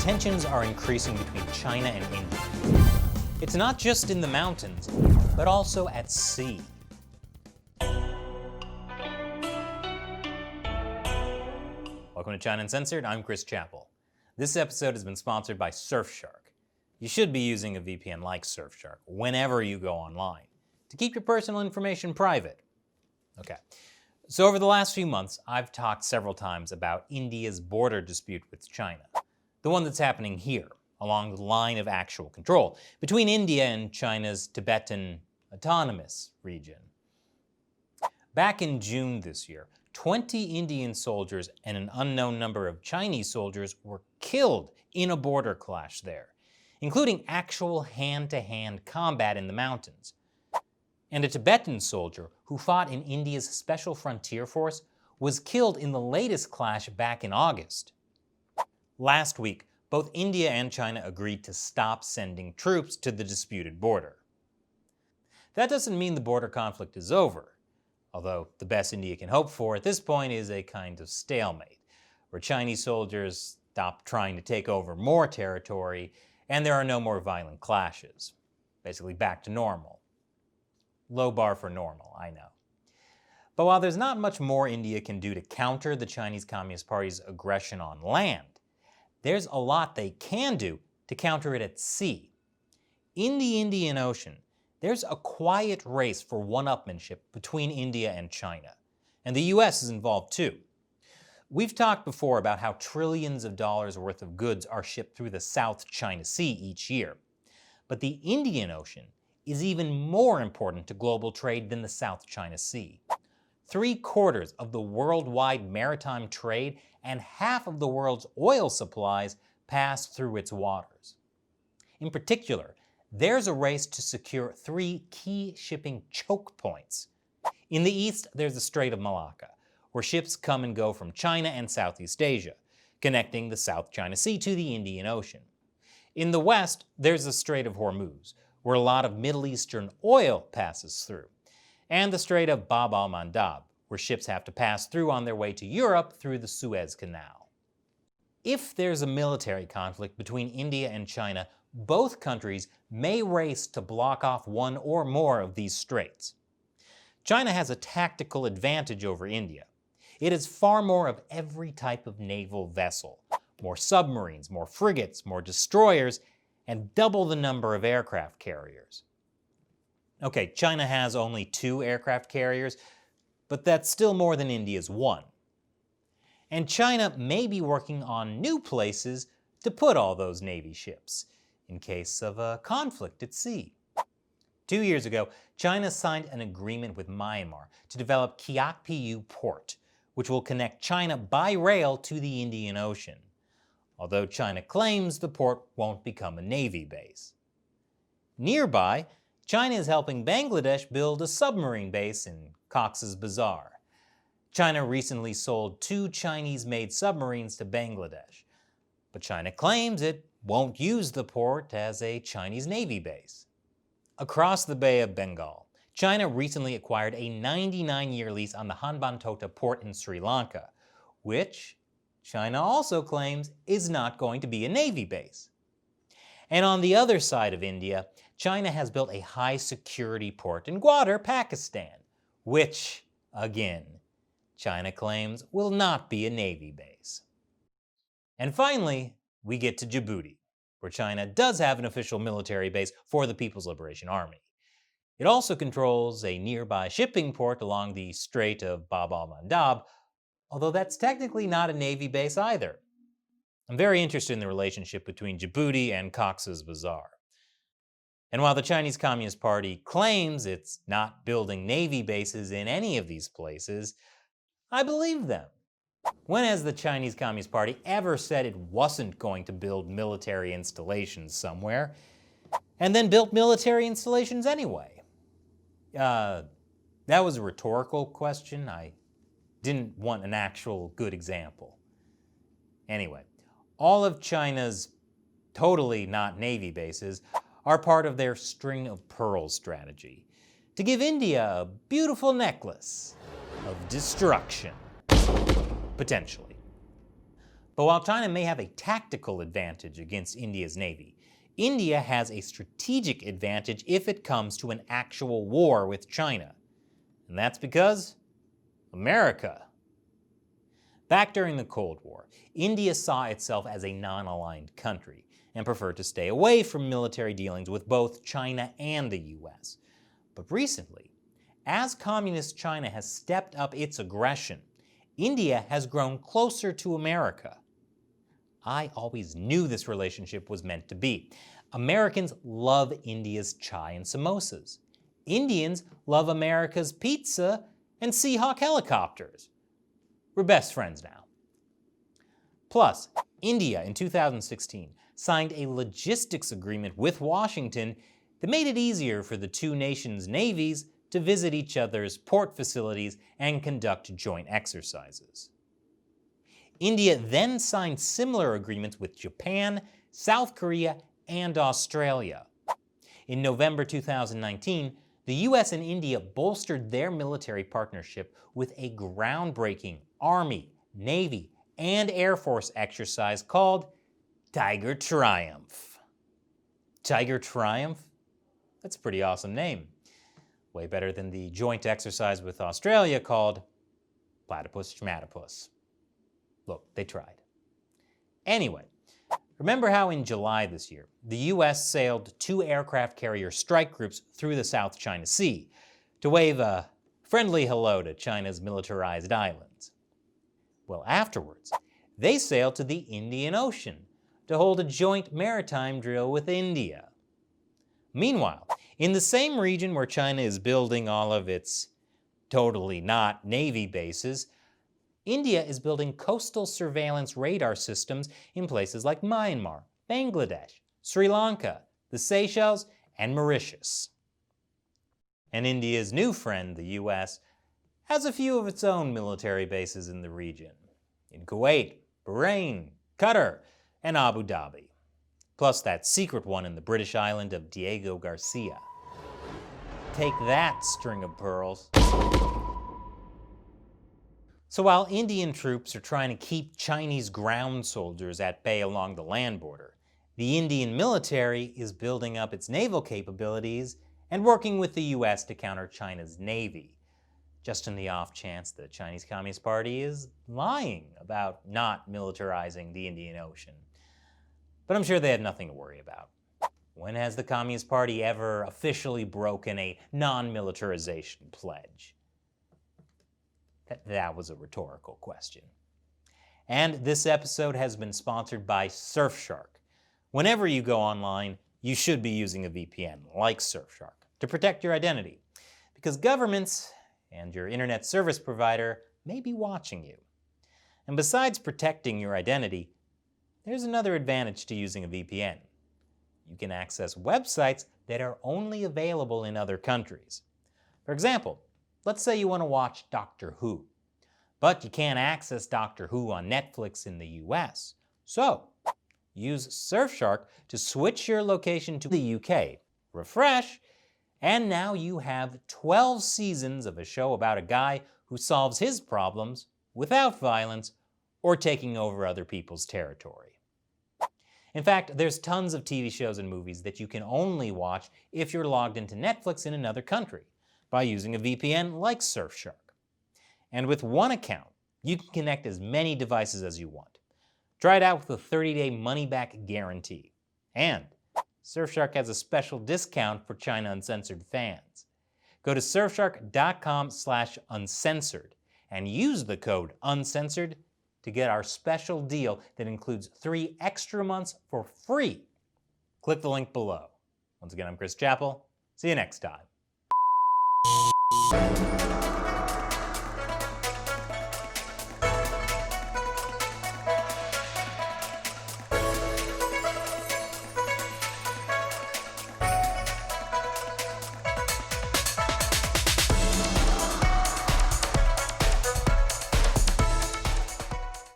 tensions are increasing between China and India. It's not just in the mountains, but also at sea. Welcome to China Uncensored, I'm Chris Chappell. This episode has been sponsored by Surfshark. You should be using a VPN like Surfshark whenever you go online to keep your personal information private. Okay, so over the last few months, I've talked several times about India's border dispute with China, the one that's happening here, along the line of actual control, between India and China's Tibetan Autonomous Region. Back in June this year, 20 Indian soldiers and an unknown number of Chinese soldiers were killed in a border clash there, including actual hand-to-hand combat in the mountains. And a Tibetan soldier who fought in India's Special Frontier Force was killed in the latest clash back in August. Last week, both India and China agreed to stop sending troops to the disputed border. That doesn't mean the border conflict is over, although the best India can hope for at this point is a kind of stalemate, where Chinese soldiers stop trying to take over more territory and there are no more violent clashes. Basically back to normal. Low bar for normal, I know. But while there's not much more India can do to counter the Chinese Communist Party's aggression on land, there's a lot they can do to counter it at sea. In the Indian Ocean, there's a quiet race for one-upmanship between India and China, and the US is involved too. We've talked before about how trillions of dollars worth of goods are shipped through the South China Sea each year. But the Indian Ocean is even more important to global trade than the South China Sea. 3/4 of the worldwide maritime trade and half of the world's oil supplies pass through its waters. In particular, there's a race to secure 3 key shipping choke points. In the east, there's the Strait of Malacca, where ships come and go from China and Southeast Asia, connecting the South China Sea to the Indian Ocean. In the west, there's the Strait of Hormuz, where a lot of Middle Eastern oil passes through, and the Strait of Bab al-Mandab, where ships have to pass through on their way to Europe through the Suez Canal. If there's a military conflict between India and China, both countries may race to block off one or more of these straits. China has a tactical advantage over India. It has far more of every type of naval vessel, more submarines, more frigates, more destroyers, and double the number of aircraft carriers. Okay, China has only 2 aircraft carriers, but that's still more than India's 1. And China may be working on new places to put all those Navy ships, in case of a conflict at sea. 2 years ago, China signed an agreement with Myanmar to develop Kiak Port, which will connect China by rail to the Indian Ocean, although China claims the port won't become a Navy base. Nearby, China is helping Bangladesh build a submarine base in Cox's Bazar. China recently sold 2 Chinese-made submarines to Bangladesh, but China claims it won't use the port as a Chinese Navy base. Across the Bay of Bengal, China recently acquired a 99-year lease on the Hambantota port in Sri Lanka, which China also claims is not going to be a Navy base. And on the other side of India, China has built a high-security port in Gwadar, Pakistan, which, again, China claims will not be a Navy base. And finally, we get to Djibouti, where China does have an official military base for the People's Liberation Army. It also controls a nearby shipping port along the Strait of Bab al-Mandab, although that's technically not a Navy base either. I'm very interested in the relationship between Djibouti and Cox's Bazar. And while the Chinese Communist Party claims it's not building Navy bases in any of these places, I believe them. When has the Chinese Communist Party ever said it wasn't going to build military installations somewhere, and then built military installations anyway? That was a rhetorical question. I didn't want an actual good example. Anyway, all of China's totally not Navy bases are part of their string of pearls strategy to give India a beautiful necklace of destruction. Potentially. But while China may have a tactical advantage against India's navy, India has a strategic advantage if it comes to an actual war with China. And that's because America. Back during the Cold War, India saw itself as a non-aligned country and preferred to stay away from military dealings with both China and the US. But recently, as Communist China has stepped up its aggression, India has grown closer to America. I always knew this relationship was meant to be. Americans love India's chai and samosas. Indians love America's pizza and Seahawk helicopters. We're best friends now. Plus, India in 2016 signed a logistics agreement with Washington that made it easier for the two nations' navies to visit each other's port facilities and conduct joint exercises. India then signed similar agreements with Japan, South Korea, and Australia. In November 2019, the US and India bolstered their military partnership with a groundbreaking Army, Navy, and Air Force exercise called Tiger Triumph. Tiger Triumph? That's a pretty awesome name. Way better than the joint exercise with Australia called Platypus Schmatipus. Look, they tried. Anyway, remember how in July this year, the US sailed 2 aircraft carrier strike groups through the South China Sea to wave a friendly hello to China's militarized islands? Well, afterwards, they sailed to the Indian Ocean to hold a joint maritime drill with India. Meanwhile, in the same region where China is building all of its totally not Navy bases, India is building coastal surveillance radar systems in places like Myanmar, Bangladesh, Sri Lanka, the Seychelles, and Mauritius. And India's new friend, the US, has a few of its own military bases in the region, in Kuwait, Bahrain, Qatar, and Abu Dhabi, plus that secret one in the British island of Diego Garcia. Take that, string of pearls. So while Indian troops are trying to keep Chinese ground soldiers at bay along the land border, the Indian military is building up its naval capabilities and working with the US to counter China's navy, just in the off chance the Chinese Communist Party is lying about not militarizing the Indian Ocean. But I'm sure they have nothing to worry about. When has the Communist Party ever officially broken a non-militarization pledge? That was a rhetorical question. And this episode has been sponsored by Surfshark. Whenever you go online, you should be using a VPN like Surfshark to protect your identity, because governments and your internet service provider may be watching you. And besides protecting your identity, there's another advantage to using a VPN. You can access websites that are only available in other countries. For example, let's say you want to watch Doctor Who, but you can't access Doctor Who on Netflix in the US. So, use Surfshark to switch your location to the UK, refresh, and now you have 12 seasons of a show about a guy who solves his problems without violence or taking over other people's territory. In fact, there's tons of TV shows and movies that you can only watch if you're logged into Netflix in another country by using a VPN like Surfshark. And with one account, you can connect as many devices as you want. Try it out with a 30-day money-back guarantee. And Surfshark has a special discount for China Uncensored fans. Go to surfshark.com/uncensored and use the code UNCENSORED to get our special deal that includes 3 extra months for free. Click the link below. Once again, I'm Chris Chappell. See you next time.